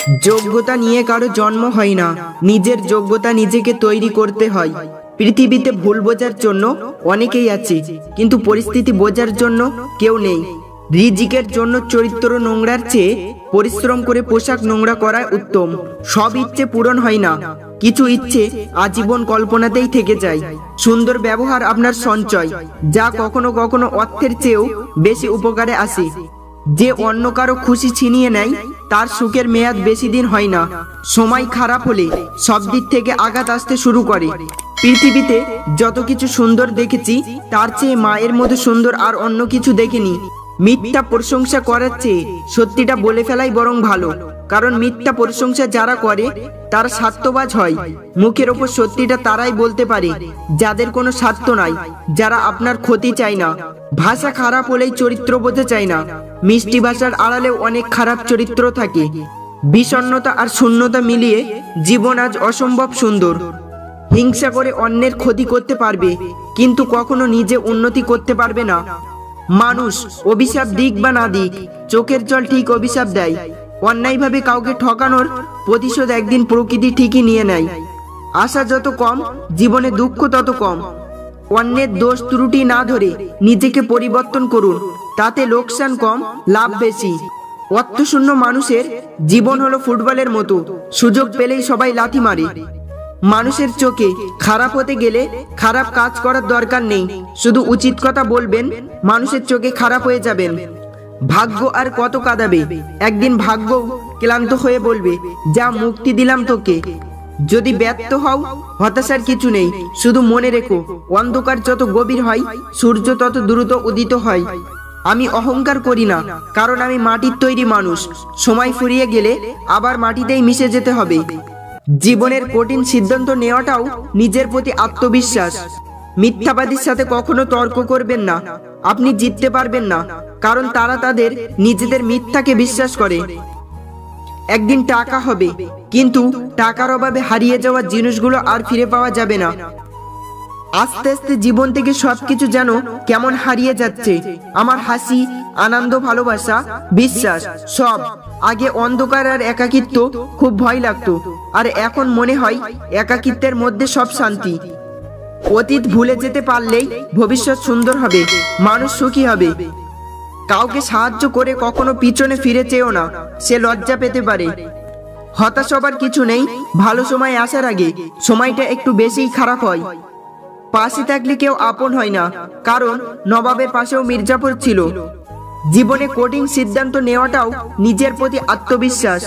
যোগ্যতা নিয়ে কারো জন্ম হয় না, নিজের যোগ্যতা নিজেকে তৈরি করতে হয়। পৃথিবীতে ভুল বোঝার জন্য অনেকেই আছে, কিন্তু পরিস্থিতি বোঝার জন্য কেউ নেই। রিজিকের জন্য চরিত্র নোংরার চেয়ে পরিশ্রম করে পোশাক নোংরা করা উত্তম। সব ইচ্ছে পূরণ হয় না, কিছু ইচ্ছে আজীবন কল্পনাতেই থেকে যায়। সুন্দর ব্যবহার আপনার সঞ্চয়, যা কখনো কখনো অর্থের চেয়েও বেশি উপকারে আসে। যে অন্য কারো খুশি ছিনিয়ে নেয় তার সুখের মেয়াদ বেশি দিন হয় না। সময় খারাপ হলে সব দিক থেকে আঘাত আসতে শুরু করে। পৃথিবীতে যত কিছু সুন্দর দেখেছি তার চেয়ে মায়ের মতো সুন্দর আর অন্য কিছু দেখিনি। মিথ্যা প্রশংসা করার চেয়ে সত্যিটা বলে ফেলাই বরং ভালো, কারণ মিথ্যা প্রশংসা যারা করে তারা স্বার্থবাজ হয়। মুখের ওপর সত্যিটা তারাই বলতে পারে যাদের কোনো স্বার্থ নাই, যারা আপনার ক্ষতি চায় না। ভাষা খারাপ হলেই চরিত্র বোঝা চায় না। মিষ্টি ভাষার আড়ালেও অনেক খারাপ চরিত্র থাকে। বিষণ্ণতা আর শূন্যতা মিলিয়ে জীবন আজ অসম্ভব সুন্দর। হিংসা করে অন্যের ক্ষতি করতে পারবে, কিন্তু কখনো নিজে উন্নতি করতে পারবে না। মানুষ অভিশাপ দিক বা না দিক, চোখের জল ঠিক অভিশাপ দেয়। অন্যায়ভাবে কাউকে ঠকানোর প্রতিশোধ একদিন প্রকৃতি ঠিকই নিয়ে নেয়। আশা যত কম, জীবনে দুঃখ তত কম। অন্যের দোষ ত্রুটি না ধরে নিজেকে পরিবর্তন করুন, তাতে লোকসান কম, লাভ বেশি। অর্থশূন্য মানুষের জীবন হলো ফুটবলের মতো, সুযোগ পেলেই সবাই লাথি মারে। মানুষের চোখে খারাপ হতে গেলে খারাপ কাজ করার দরকার নেই, শুধু উচিত কথা বলবেন, মানুষের চোখে খারাপ হয়ে যাবেন। ভাগ্য আর কত কাঁদাবে, একদিন ভাগ্য ক্লান্ত হয়ে বলবে, যা মুক্তি দিলাম তোকে। যদি ব্যর্থ হও, হতাশার কিছু নেই, শুধু মনে রেখো অন্ধকার যত গভীর হয় সূর্য তত দ্রুত উদিত হয়। আমি অহংকার করি না, কারণ আমি মাটির তৈরি মানুষ। সময় ফুরিয়ে গেলে আবার মাটিতেই মিশে যেতে হবে। জীবনের কঠিন সিদ্ধান্ত নেওয়াটাও নিজের প্রতি আত্মবিশ্বাস। মিথ্যাবাদীর সাথে কখনো তর্ক করবেন না, আপনি জিততে পারবেন না, কারণ তারা তাদের নিজেদের মিথ্যাকে বিশ্বাস করে। একদিন টাকা হবে, কিন্তু টাকার অভাবে হারিয়ে যাওয়া জিনিসগুলো আর ফিরে পাওয়া যাবে না। আস্তে আস্তে জীবন থেকে সবকিছু যেন কেমন হারিয়ে যাচ্ছে। আমার হাসি, আনন্দ, ভালোবাসা, বিশ্বাস সব। আগে অন্ধকার আর একাকিত্ব খুব ভয় লাগতো, আর এখন মনে হয় একাকিত্বের মধ্যে সব শান্তি। অতীত ভুলে যেতে পারলেই ভবিষ্যৎ সুন্দর হবে, মানুষ সুখী হবে। কাউকে সাহায্য করে কখনো পিছনে ফিরে চেয়েও না, সে লজ্জা পেতে পারে। হতাশ হবার কিছু নেই, ভালো সময় আসার আগে সময়টা একটু বেশিই খারাপ হয়। পাশে থাকলে কেউ আপন হয় না, কারণ নবাবের পাশেও মির্জাফর ছিল। জীবনে কঠিন সিদ্ধান্ত নেওয়াটাও নিজের প্রতি আত্মবিশ্বাস।